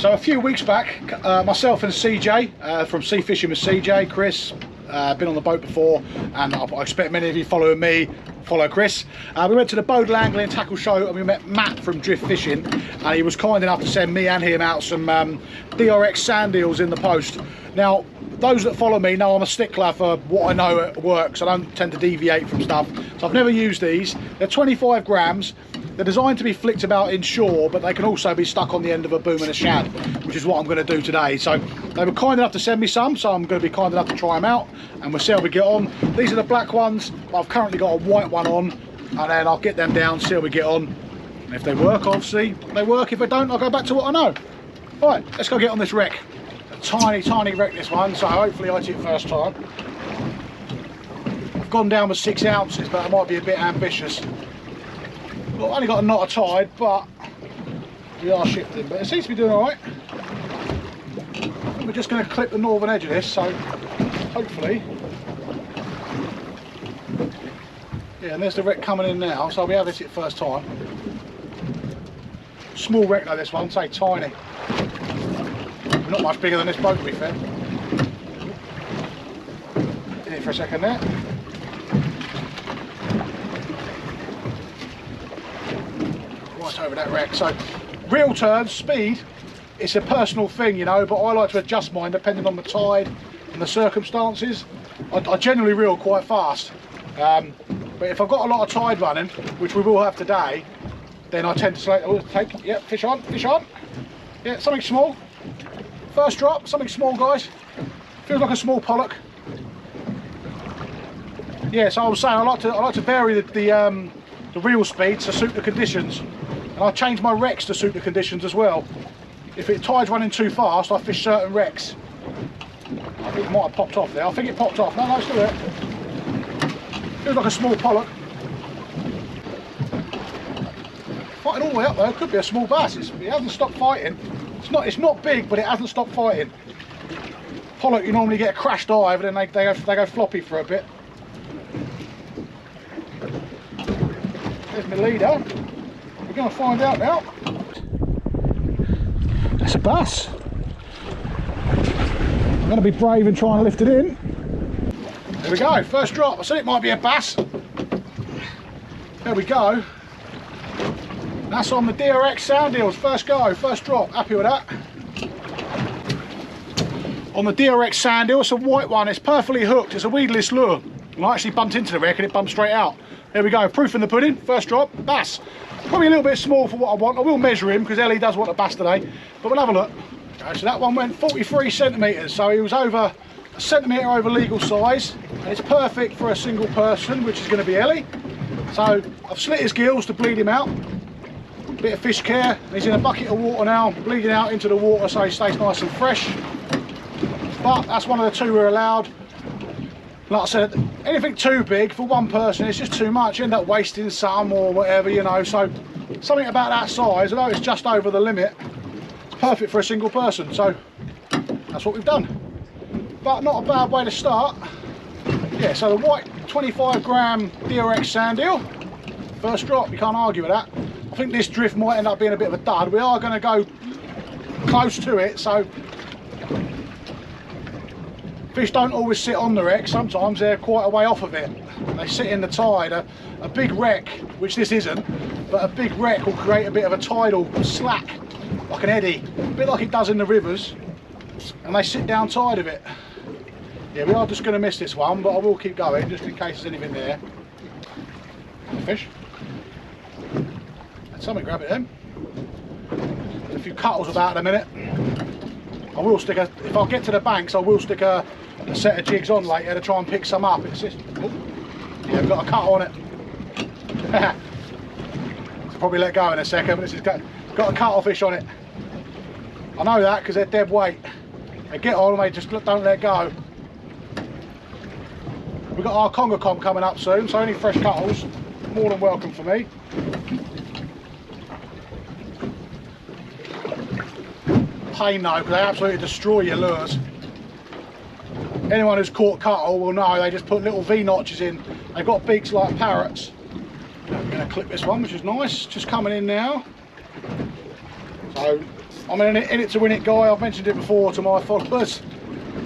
So a few weeks back, myself and CJ from Sea Fishing with CJ, Chris, been on the boat before, and I expect many of you following me follow Chris. We went to the Bodle Angling Tackle Show and we met Matt from Drift Fishing, and he was kind enough to send me and him out some DRX Sand Eels in the post. Now, those that follow me know I'm a stickler for what I know works. I don't tend to deviate from stuff, so I've never used these. They're 25 grams. They're designed to be flicked about inshore, but they can also be stuck on the end of a boom and a shad, which is what I'm going to do today. So they were kind enough to send me some, so I'm going to be kind enough to try them out, and we'll see how we get on. These are the black ones. I've currently got a white one on, and then I'll get them down, see how we get on. And if they work, obviously, they work. If they don't, I'll go back to what I know. All right, let's go get on this wreck. A tiny, tiny wreck, this one, so hopefully I hit it first time. I've gone down with 6 ounces, but I might be a bit ambitious. Well, I've only got a knot of tide, but we are shifting, but it seems to be doing all right. We're just going to clip the northern edge of this, so hopefully. Yeah, and there's the wreck coming in now, so we have hit it first time. Small wreck though, this one, say tiny. Not much bigger than this boat, to be fair. In it for a second there. Right over that wreck. So, reel turns, speed, it's a personal thing, you know, but I like to adjust mine depending on the tide and the circumstances. I generally reel quite fast. But if I've got a lot of tide running, which we will have today, then I tend to say, oh, take, yeah, fish on, yeah, something small. First drop, something small, guys. Feels like a small pollock. Yeah, so I was saying I like to vary the reel speed to suit the conditions, and I change my wrecks to suit the conditions as well. If it tide's running too fast, I fish certain wrecks. I think it might have popped off there. I think it popped off. No, it's still there. Feels like a small pollock. Fighting all the way up though. It could be a small bass. It hasn't stopped fighting. It's not big, but it hasn't stopped fighting. Pollock, you normally get a crash dive, and then they go floppy for a bit. There's my leader. We're going to find out now. That's a bass. I'm going to be brave and try and lift it in. There we go, first drop. I said it might be a bass. There we go. That's on the DRX Sand Eels, first go, first drop, happy with that. On the DRX Sand Eel, it's a white one, it's perfectly hooked, it's a weedless lure. And I actually bumped into the wreck and it bumped straight out. There we go, proof in the pudding, first drop, bass. Probably a little bit small for what I want. I will measure him because Ellie does want a bass today, but we'll have a look. Okay, so that one went 43 centimetres, so he was over a centimetre over legal size. And it's perfect for a single person, which is going to be Ellie. So I've slit his gills to bleed him out. Bit of fish care. He's in a bucket of water now, bleeding out into the water so he stays nice and fresh. But that's one of the two we're allowed. Like I said, anything too big for one person, it's just too much. You end up wasting some or whatever, you know. So something about that size, although it's just over the limit, it's perfect for a single person. So that's what we've done. But not a bad way to start. Yeah, so the white 25 gram DRX Sand Eel, first drop, you can't argue with that. I think this drift might end up being a bit of a dud. We are going to go close to it, so fish don't always sit on the wreck. Sometimes they're quite a way off of it. They sit in the tide. A big wreck, which this isn't, but a big wreck will create a bit of a tidal slack, like an eddy, a bit like it does in the rivers, and they sit down tide of it. Yeah, we are just going to miss this one, but I will keep going just in case there's anything there. Fish. Something grab it then. There's a few cuttles about in a minute. I will stick a, if I get to the banks, I will stick a set of jigs on later to try and pick some up. It's just, oh, yeah, I've got a cut on it. I'll probably let go in a second, but this has got a cuttlefish fish on it. I know that because they're dead weight. They get on and they just don't let go. We've got our conger comp coming up soon, so any fresh cuttles, more than welcome for me. Pain though, because they absolutely destroy your lures. Anyone who's caught cuttle will know they just put little V-notches in. They've got beaks like parrots. I'm going to clip this one, which is nice. Just coming in now. So I'm in it to win it guy. I've mentioned it before to my followers.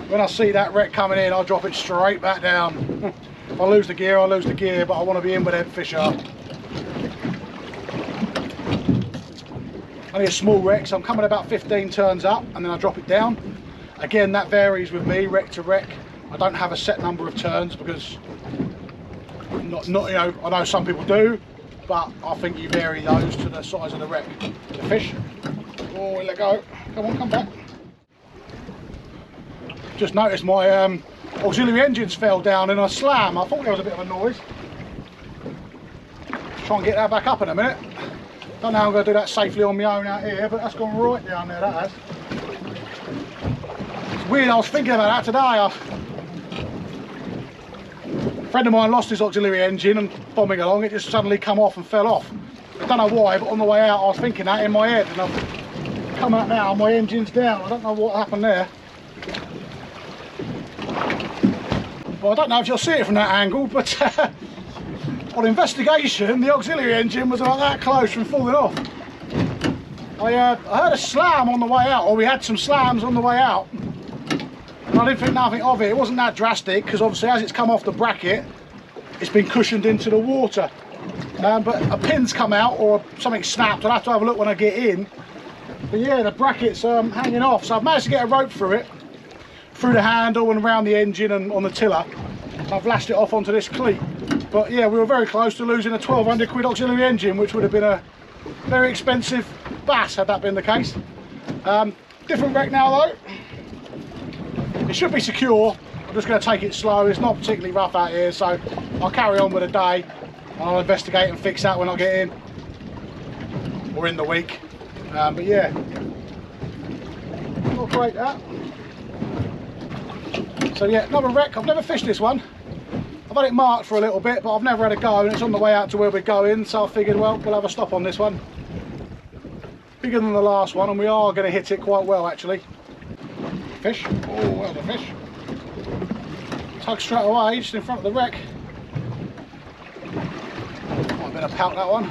When I see that wreck coming in, I'll drop it straight back down. If I lose the gear, I lose the gear, but I want to be in where them fish are. Only a small wreck, so I'm coming about 15 turns up and then I drop it down. Again, that varies with me, wreck to wreck. I don't have a set number of turns because not you know, I know some people do, but I think you vary those to the size of the wreck. The fish. Oh, let go. Come on, come back. Just noticed my auxiliary engines fell down in a slam. I thought there was a bit of a noise. Try and get that back up in a minute. Don't know how I'm going to do that safely on my own out here, but that's gone right down there, that has. It's weird, I was thinking about that today. A friend of mine lost his auxiliary engine and bombing along, it just suddenly come off and fell off. I don't know why, but on the way out I was thinking that in my head, and I've come out now, my engine's down. I don't know what happened there. Well, I don't know if you'll see it from that angle, but on investigation, the auxiliary engine was like that close from falling off. I heard a slam on the way out, or we had some slams on the way out. And I didn't think nothing of it. It wasn't that drastic, because obviously as it's come off the bracket, it's been cushioned into the water. But a pin's come out, or something snapped. I'll have to have a look when I get in. But yeah, the bracket's hanging off, so I've managed to get a rope through it, through the handle and around the engine and on the tiller. I've lashed it off onto this cleat. But yeah, we were very close to losing a 1200 quid auxiliary engine, which would have been a very expensive bass had that been the case. Different wreck now though. It should be secure. I'm just going to take it slow. It's not particularly rough out here, so I'll carry on with the day. And I'll investigate and fix that when I get in, or in the week. But yeah, not great that. So yeah, another wreck. I've never fished this one. I've had it marked for a little bit, but I've never had a go, and it's on the way out to where we're going, so I figured, well, we'll have a stop on this one. Bigger than the last one, and we are going to hit it quite well, actually. Fish. Oh, well, the fish. Tug straight away, just in front of the wreck. Might have been a pout, that one.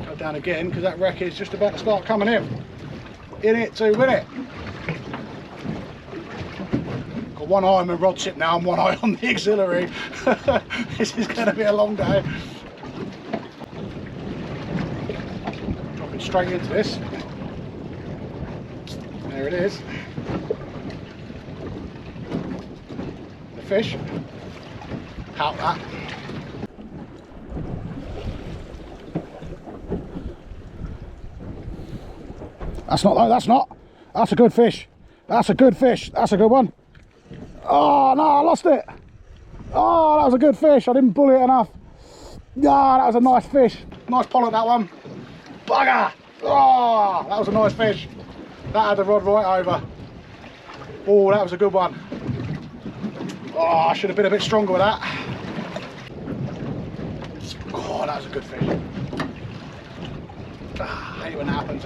Go down again, because that wreck is just about to start coming in. In it to win it. Got one eye on my rod tip now and one eye on the auxiliary. This is going to be a long day. Dropping straight into this. There it is. The fish. Pout that. That's not, that's not. That's a good fish. That's a good fish. That's a good one. Oh no, I lost it. Oh, that was a good fish. I didn't bully it enough. Yeah, that was a nice fish. Nice pollock, that one. Bugger. Oh, that was a nice fish. That had the rod right over. Oh, that was a good one. Oh, I should have been a bit stronger with that. Oh, that was a good fish. I hate when that happens.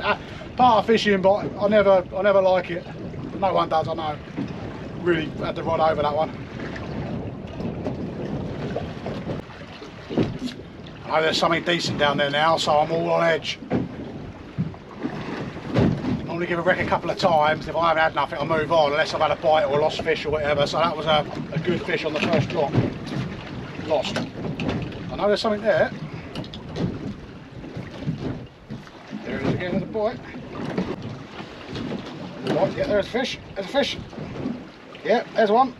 Part of fishing, but I never like it. No one does, I know. Really had the rod over that one. I know there's something decent down there now, so I'm all on edge. I only give a wreck a couple of times. If I haven't had nothing, I'll move on, unless I've had a bite or a lost fish or whatever. So that was a good fish on the first drop. Lost. I know there's something there. There it is again with a bite. Right, yeah, there's a fish. There's a fish. Yeah, there's one.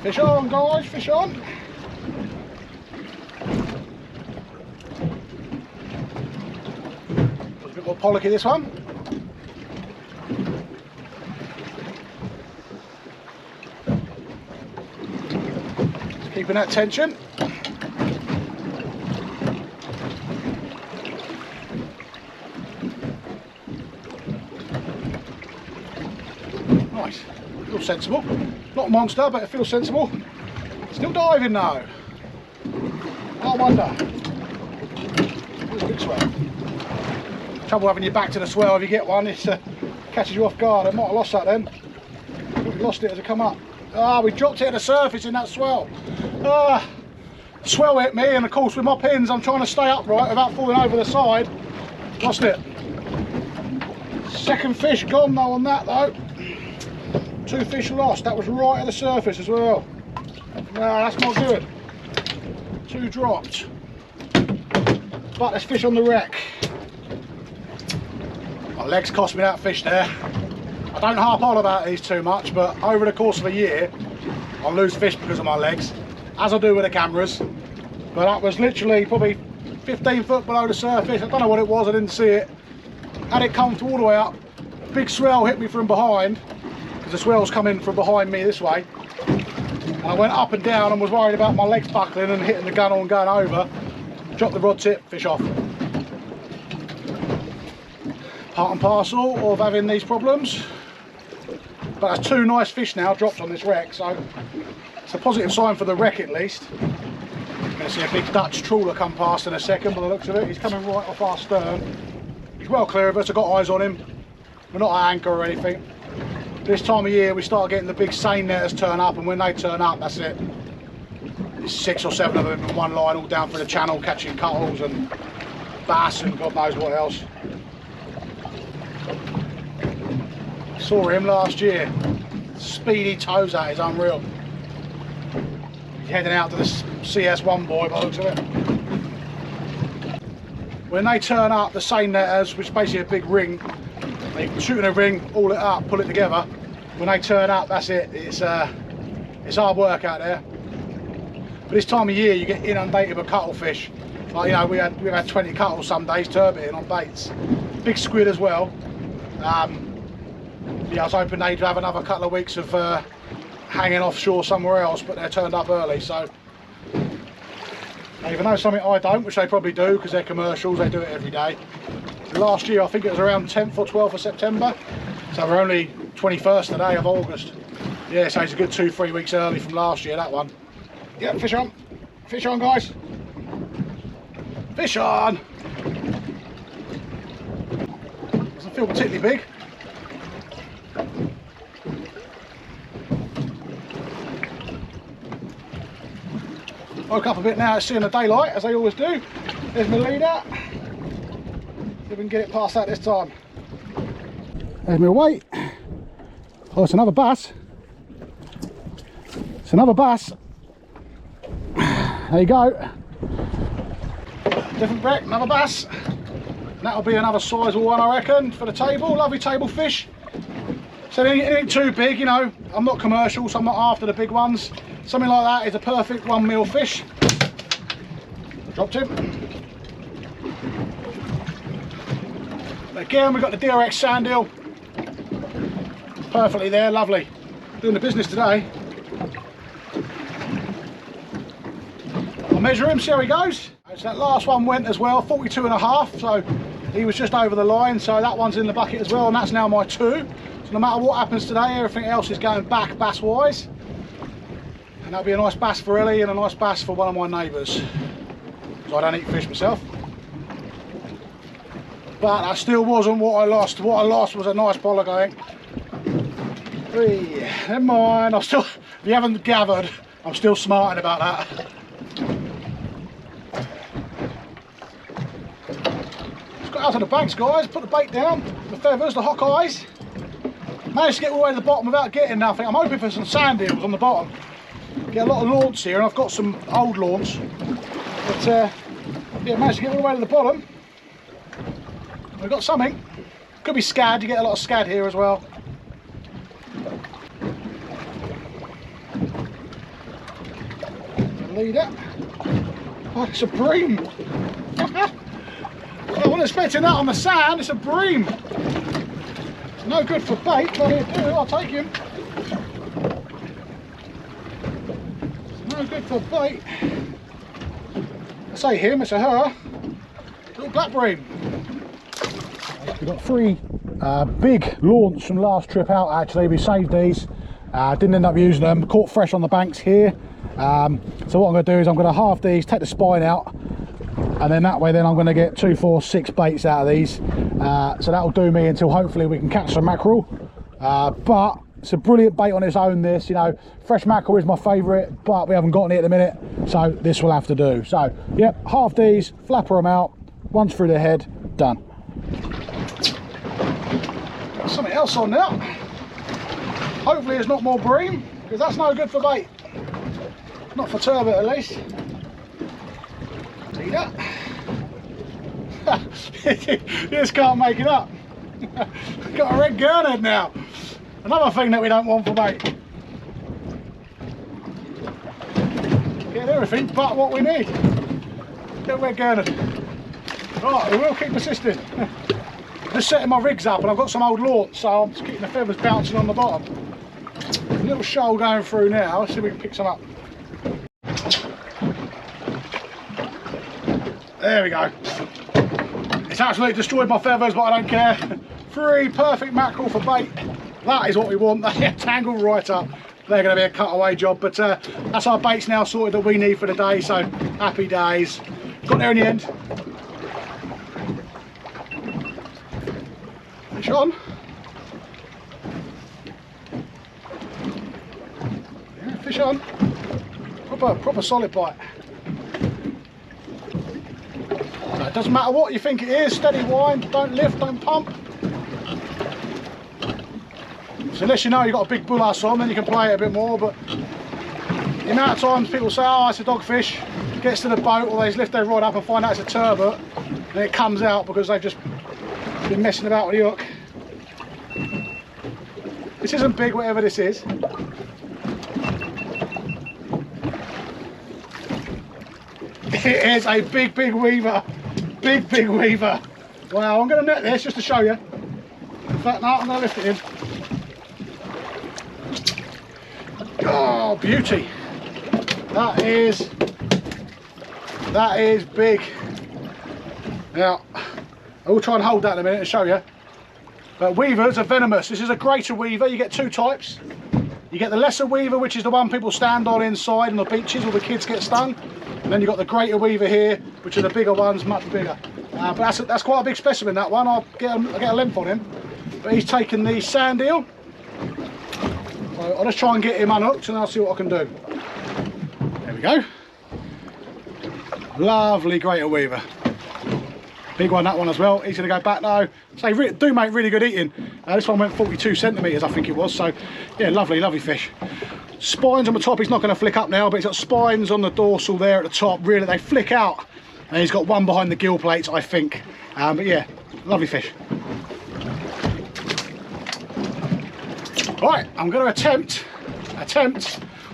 Fish on, guys, fish on. There's a bit more pollocky this one. Just keeping that tension. Nice, feels sensible. Not a monster, but it feels sensible. Still diving though. I wonder. It's a big swell. Trouble having your back to the swell if you get one, it catches you off guard. I might have lost that then. We lost it as it come up. Ah, we dropped it at the surface in that swell. Ah, Swell hit me, and of course with my pins I'm trying to stay upright without falling over the side. Lost it. Second fish gone though on that though. 2 fish lost. That was right at the surface as well. No, that's not good. 2 dropped. But there's fish on the wreck. My legs cost me that fish there. I don't harp on about these too much, but over the course of a year I lose fish because of my legs, as I do with the cameras. But that was literally probably 15 foot below the surface. I don't know what it was, I didn't see it. Had it come all the way up, big swell hit me from behind, because the swell's coming from behind me this way. And I went up and down and was worried about my legs buckling and hitting the gun and going over. Dropped the rod tip, fish off. Part and parcel of having these problems. But there's 2 nice fish now dropped on this wreck, so it's a positive sign for the wreck at least. You're going to see a big Dutch trawler come past in a second by the looks of it. He's coming right off our stern. He's well clear of us, I've got eyes on him. We're not at anchor or anything. This time of year we start getting the big seine netters turn up, and when they turn up, that's it. There's 6 or 7 of them in one line all down through the channel catching cuttles and bass and God knows what else. Saw him last year. Speedy toes out is unreal. He's heading out to the CS1 boy by the looks of it. When they turn up, the seine netters, which is basically a big ring, they shoot in a ring, haul it up, pull it together. When they turn up, that's it. It's hard work out there. But this time of year, you get inundated with cuttlefish. Like, you know, we've had 20 cuttle some days turboting on baits. Big squid as well. Yeah, I was hoping they'd have another couple of weeks of hanging offshore somewhere else, but they're turned up early, so even though something I don't, which they probably do because they're commercials, they do it every day. Last year I think it was around 10th or 12th of September, so we're only 21st today of August. Yeah, so it's a good 2-3 weeks early from last year, that one. Yeah, fish on guys, fish on. Doesn't feel particularly big. Woke up a bit now, it's seeing the daylight as they always do. There's my leader. See if we can get it past that this time. There's my weight. Oh, it's another bass. It's another bass. There you go. Different wreck, another bass. And that'll be another sizable one, I reckon, for the table. Lovely table fish. So it ain't too big, you know. I'm not commercial, so I'm not after the big ones. Something like that is a perfect 1 meal fish. Dropped him. Again, we've got the DRX Sand Eel. Perfectly there, lovely. Doing the business today. I'll measure him, see how he goes. So that last one went as well, 42.5, so he was just over the line, so that one's in the bucket as well, and that's now my 2. So no matter what happens today, everything else is going back bass wise. And that'll be a nice bass for Ellie and a nice bass for one of my neighbours. So I don't eat fish myself. But that still wasn't what I lost. What I lost was a nice pollock, I think. Never mind, I'm still, if you haven't gathered, I'm still smarting about that. Just got out of the banks, guys, put the bait down, the feathers, the hock eyes. Managed to get all the way to the bottom without getting nothing. I'm hoping for some sand eels on the bottom. Get a lot of launch here, and I've got some old launch. But yeah, managed to get all the way to the bottom. We've got something. Could be scad, you get a lot of scad here as well. Leader. Oh, it's a bream. I wasn't expecting that on the sand, it's a bream. It's no good for bait, but here do, I'll take him. It's no good for bait. I say him, it's a her. Little black bream. We've got 3 big launch from last trip out actually. We saved these, didn't end up using them, caught fresh on the banks here. So what I'm going to do is I'm going to halve these, take the spine out, and then that way then I'm going to get 2, 4, 6 baits out of these. So that'll do me until hopefully we can catch some mackerel. But It's a brilliant bait on its own, this, you know. Fresh mackerel is my favourite, but we haven't got any at the minute, so this will have to do. So, yep, half these, flapper them out, once through the head, done. Got something else on now. Hopefully it's not more bream, because that's no good for bait. Not for turbot, at least. See that? You just can't make it up. Got a red gurnard now. Another thing that we don't want for bait. Get everything but what we need. Get a red gurnard. Right, we will keep persisting. Just setting my rigs up, and I've got some old launch, so I'm just keeping the feathers bouncing on the bottom. A little shoal going through now. Let's see if we can pick some up. There we go. It's absolutely destroyed my feathers, but I don't care. 3 perfect mackerel for bait. That is what we want. They tangle right up. They're going to be a cutaway job, but that's our baits now sorted that we need for the day, so happy days. Got there in the end. Fish on. Yeah, fish on. Proper solid bite. So it doesn't matter what you think it is, steady wind, don't lift, don't pump. So unless you know you've got a big bull ass on, then you can play it a bit more, but the amount of times people say, oh, it's a dogfish, gets to the boat, or they just lift their rod up and find out it's a turbot, and it comes out because they've just been messing about with the hook. This isn't big, whatever this is. It is a big weaver. Big weaver. Wow, I'm going to net this just to show you. In fact, no, I'm going to lift it in. Oh, beauty. That is big. Now, I will try and hold that in a minute and show you. But weavers are venomous. This is a greater weaver. You get 2 types. You get the lesser weaver, which is the one people stand on inside on the beaches where the kids get stung. And then you've got the greater weaver here, which are the bigger ones, much bigger. But that's quite a big specimen, that one. I'll get a length on him. But he's taken the sand eel. So I'll just try and get him unhooked and I'll see what I can do. There we go. Lovely greater weaver. Big one, that one as well. He's going to go back now. So they do make really good eating. This one went 42 centimetres, I think it was. So yeah, lovely fish. Spines on the top, he's not going to flick up now, but he's got spines on the dorsal there at the top. Really, they flick out. And he's got one behind the gill plates, I think. But yeah, lovely fish. Right, I'm going to attempt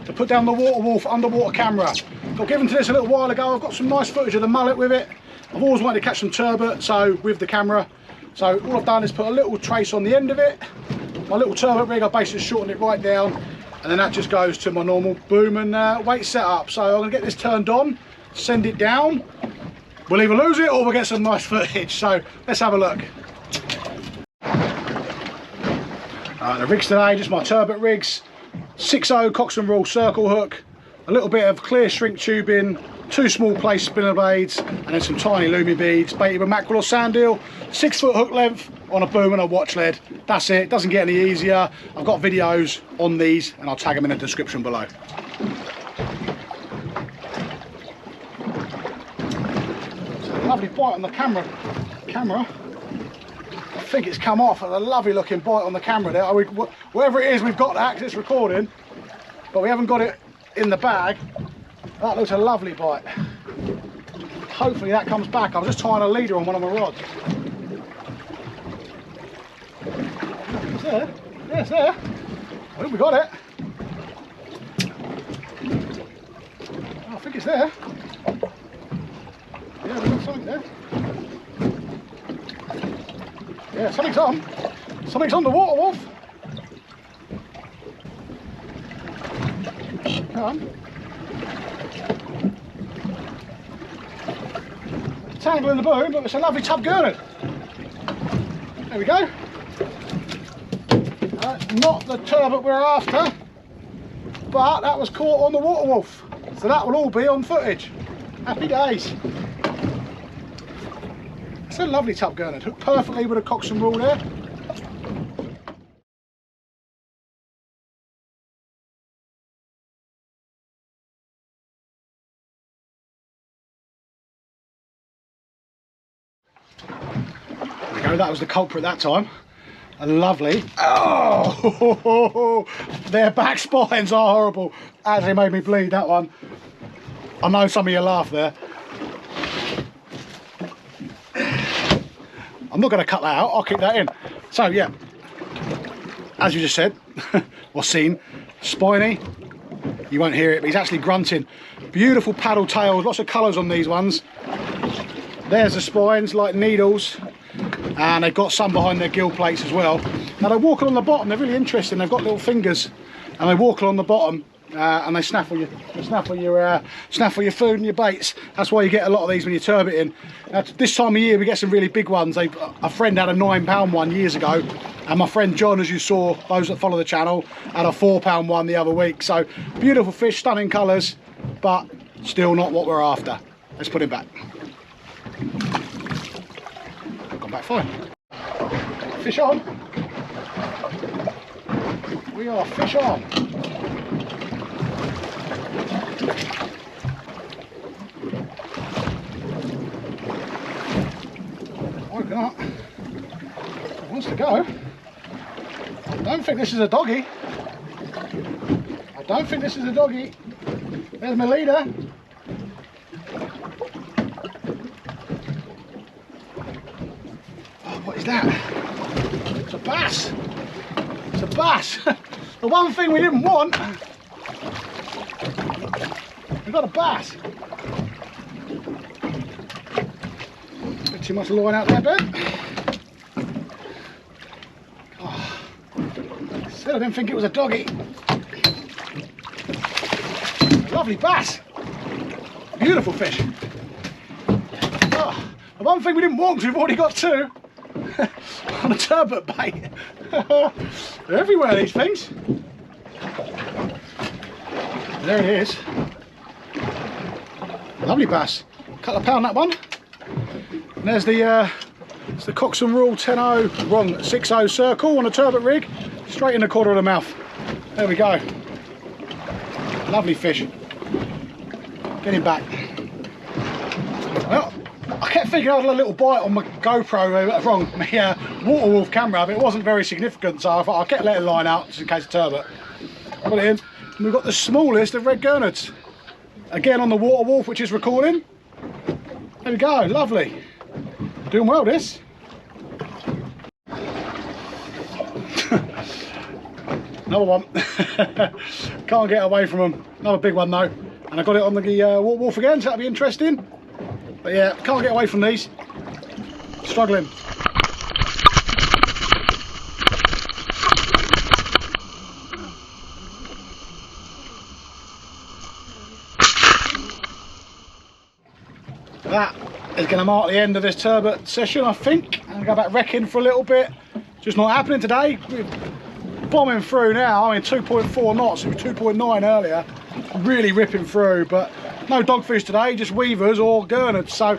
to put down the WaterWolf underwater camera. Got given to this a little while ago. I've got some nice footage of the mullet with it. I've always wanted to catch some turbot, so with the camera. So all I've done is put a little trace on the end of it. My little turbot rig, I basically shortened it right down, and then that just goes to my normal boom and weight setup. So I'm going to get this turned on, send it down. We'll either lose it or we'll get some nice footage. So let's have a look. The rigs today, just my turbot rigs. 6.0 Cox and Rule circle hook, a little bit of clear shrink tubing, 2 small place spinner blades, and then some tiny loomy beads, baited with mackerel or sand eel, 6 foot hook length on a boom and a watch lead. That's it, doesn't get any easier. I've got videos on these and I'll tag them in the description below. So lovely bite on the camera. I think it's come off, and a lovely looking bite on the camera there. Whatever it is, we've got that because it's recording, but we haven't got it in the bag. That looks a lovely bite. Hopefully that comes back. I was just tying a leader on one of my rods. It's there. Yeah, it's there. I think we got it. I think it's there. Yeah, we've got something there. Yeah, something's on. Something's on the WaterWolf. Come on. Tangle in the boom, but it's a lovely tub gurnard. There we go. That's not the turbot we're after, but that was caught on the WaterWolf. So that will all be on footage. Happy days. It's a lovely tub gurnard, hooked perfectly with a Cox and Rule there. go, that was the culprit that time. A lovely, oh, their back spines are horrible. Actually made me bleed, that one. I know some of you laugh there. I'm not going to cut that out, I'll keep that in. So yeah, as you just said, or seen, spiny, you won't hear it, but he's actually grunting. Beautiful paddle tails, lots of colours on these ones. There's the spines, like needles, and they've got some behind their gill plates as well. Now they walk along the bottom, they're really interesting, they've got little fingers, and they walk along the bottom, and they snaffle your food and your baits. That's why you get a lot of these when you're turboting. Now, this time of year we get some really big ones. A friend had a £9 one years ago, and my friend John, as you saw, those that follow the channel, had a £4 one the other week. So beautiful fish, stunning colours, but still not what we're after. Let's put him back. Gone back fine. Fish on. We are fish on. Why not? It wants to go. I don't think this is a doggy. I don't think this is a doggy. There's my leader. Oh, what is that? It's a bass. It's a bass. The one thing we didn't want. We've got a bass. Bit too much line out there, Ben. Oh, still I didn't think it was a doggy. A lovely bass. Beautiful fish. Oh, the one thing we didn't want, because we've already got two on a turbot bait. They're everywhere, these things. There it is. Lovely bass. Couple of pound that one. And there's the it's the Coxon Rule 10-0, wrong, 6-0 circle on a turbot rig, straight in the corner of the mouth. There we go. Lovely fish. Get him back. Well, I kept thinking I had a little bite on my GoPro, wrong, my WaterWolf camera, but it wasn't very significant, so I thought I'll get letting line out just in case of turbot. Put it in, and we've got the smallest of red gurnards. Again on the WaterWolf, which is recording. There we go, lovely. Doing well, this. Another one. Can't get away from them. Another big one though. And I got it on the WaterWolf again, so that'll be interesting. But yeah, can't get away from these. Struggling. That is going to mark the end of this turbot session, I think. I'm going to go back wrecking for a little bit. Just not happening today. We're bombing through now. I mean, 2.4 knots. It was 2.9 earlier. Really ripping through, but no dogfish today, just weavers or gurnards. So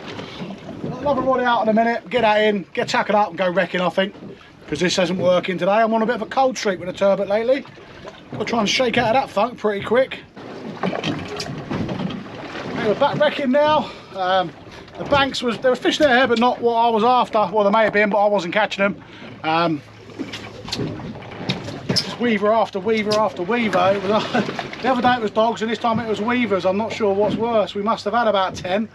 I'll have a rod out in a minute, get that in, get tackled up and go wrecking, I think, because this isn't working today. I'm on a bit of a cold streak with a turbot lately. Got to try and shake out of that funk pretty quick. We're back wrecking now. The banks there was fish there, but not what I was after. Well, there may have been, but I wasn't catching them. Just weaver after weaver after weaver. It was, the other day it was dogs, and this time it was weavers. I'm not sure what's worse. We must have had about 10.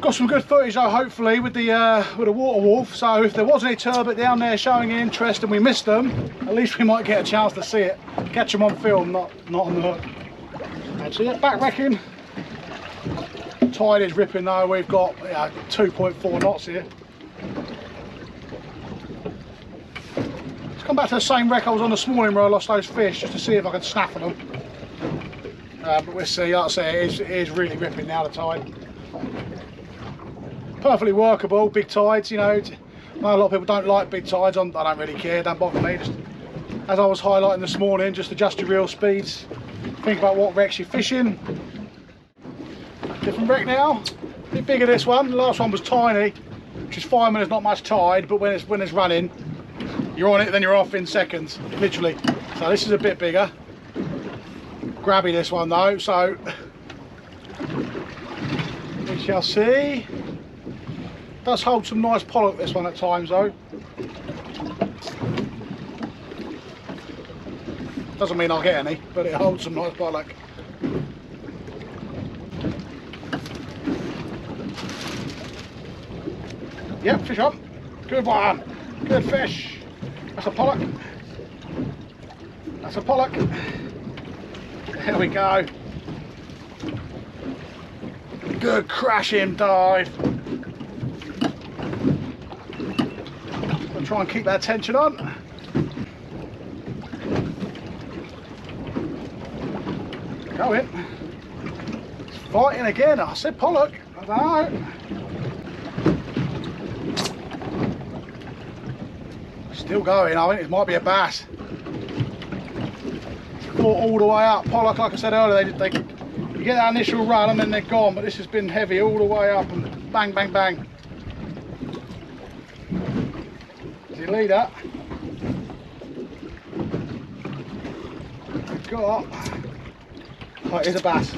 Got some good footage though, hopefully, with the WaterWolf. So if there was any turbot down there showing an interest and we missed them, at least we might get a chance to see it. Catch them on film, not on the hook. And so yeah, back wrecking. Tide is ripping though. We've got 2.4 knots here. Let's come back to the same wreck I was on this morning where I lost those fish, just to see if I could snaffle them. But we'll see. Like I say, it is really ripping now, the tide. Perfectly workable, big tides, you know. I know a lot of people don't like big tides. I don't really care, don't bother me. Just, as I was highlighting this morning, just adjust your reel speeds. Think about what wrecks you're fishing. Different wreck now. A bit bigger this one. The last one was tiny, which is fine when there's not much tide, but when it's running, you're on it, then you're off in seconds, literally. So this is a bit bigger. Grabby this one though, so we shall see. Does hold some nice pollock, this one, at times though. Doesn't mean I'll get any, but it holds some nice pollock. Yep, fish on. Good one. Good fish. That's a pollock. That's a pollock. There we go. Good crashing dive. I'll try and keep that tension on. Go in. It's fighting again. I said pollock. I don't know. Still going. I think it might be a bass. Fought all the way up. Pollock, like I said earlier, you get that initial run and then they're gone, but this has been heavy all the way up and bang, bang, bang. Does he lead up? Got. Oh, here's a bass.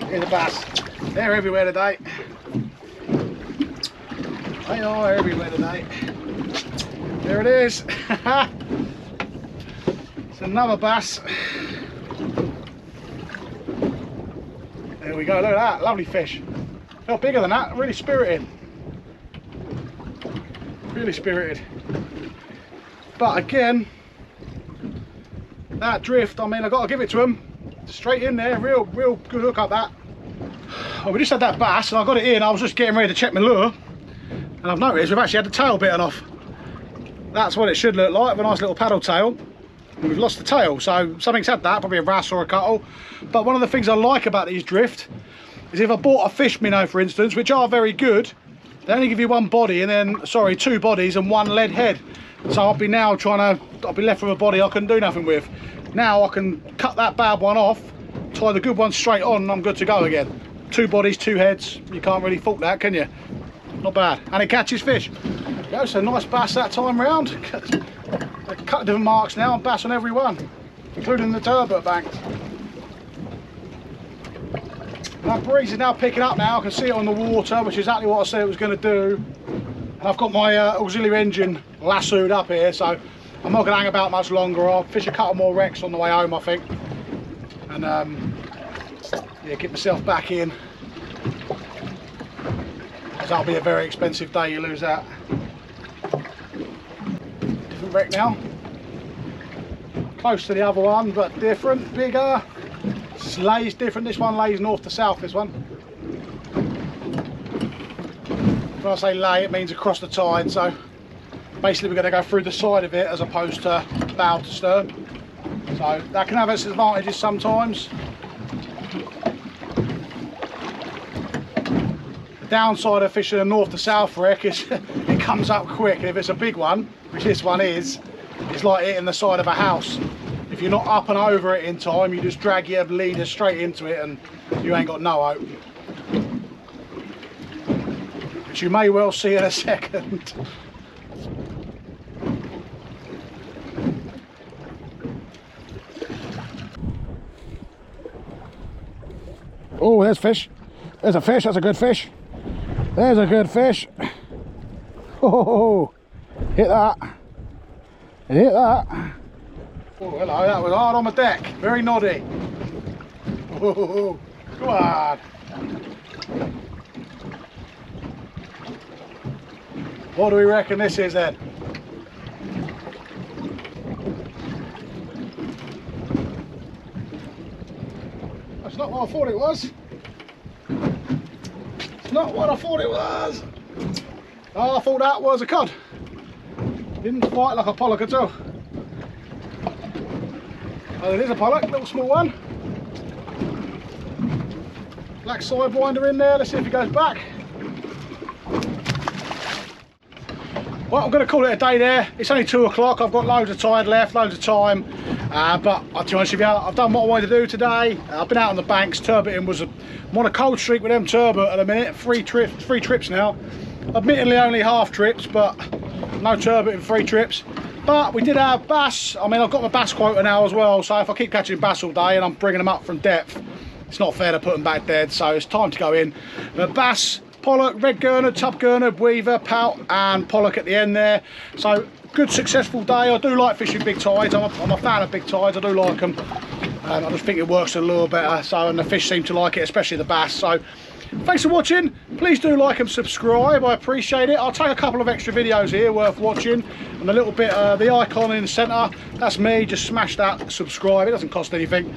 Here's a bass. They're everywhere today. They are everywhere today. There it is. It's another bass. There we go, look at that, lovely fish. A lot bigger than that, really spirited. Really spirited. But again, that drift, I mean, I've got to give it to him. Straight in there, real good hook up that. Oh, we just had that bass and I got it in, I was just getting ready to check my lure. And I've noticed we've actually had the tail bitten off. That's what it should look like, with a nice little paddle tail. And we've lost the tail, so something's had that, probably a wrasse or a cuttle. But one of the things I like about these drift is if I bought a fish minnow, for instance, which are very good, they only give you one body and then, sorry, two bodies and one lead head. So I'll be now I'll be left with a body I can do nothing with. Now I can cut that bad one off, tie the good one straight on and I'm good to go again. Two bodies, two heads, you can't really fault that, can you? Not bad. And it catches fish. Yeah, so nice bass that time round. A couple of different marks now, and bass on every one, including the turbot banks. That breeze is now picking up now, I can see it on the water, which is exactly what I said it was going to do. And I've got my auxiliary engine lassoed up here, so I'm not going to hang about much longer. I'll fish a couple more wrecks on the way home, I think. And yeah, get myself back in. Because that'll be a very expensive day, you lose that. Different wreck now. Close to the other one, but different, bigger. This lays different, this one lays north to south, this one. When I say lay, it means across the tide, so basically we're going to go through the side of it as opposed to bow to stern. So that can have its advantages sometimes. The downside of fishing a north to south wreck is it comes up quick, and if it's a big one, which this one is, it's like hitting the side of a house. If you're not up and over it in time, you just drag your leader straight into it and you ain't got no hope. Which you may well see in a second. Oh, there's fish. There's a fish, that's a good fish. There's a good fish. Oh, hit that. Hit that. Oh, hello, that was hard on the deck. Very noddy. Oh, come on. What do we reckon this is then? That's not what I thought it was. It's not what I thought it was. Oh, I thought that was a cod. Didn't fight like a pollock at all. Oh, it is a pollock, little small one. Black sidewinder in there, let's see if he goes back. Well, I'm going to call it a day there. It's only 2 o'clock, I've got loads of tide left, loads of time. But I'll be honest with you, I've done what I wanted to do today. I've been out on the banks, turboting I'm on a cold streak with them turbot at the minute, three trips now. Admittedly only half trips, but no turbot in 3 trips. But we did have bass. I mean, I've got my bass quota now as well, so if I keep catching bass all day and I'm bringing them up from depth, it's not fair to put them back dead, so it's time to go in. But bass, pollock, red gurnard, tub gurnard, weaver, pout and pollock at the end there. So good successful day. I do like fishing big tides. I'm a fan of big tides. I do like them. I just think it works a little better. So, and the fish seem to like it, especially the bass. So thanks for watching. Please do like and subscribe. I appreciate it. I'll take a couple of extra videos here worth watching. And the little bit, the icon in the centre, that's me. Just smash that subscribe. It doesn't cost anything.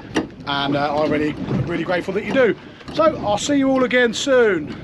And I'm really grateful that you do. So I'll see you all again soon.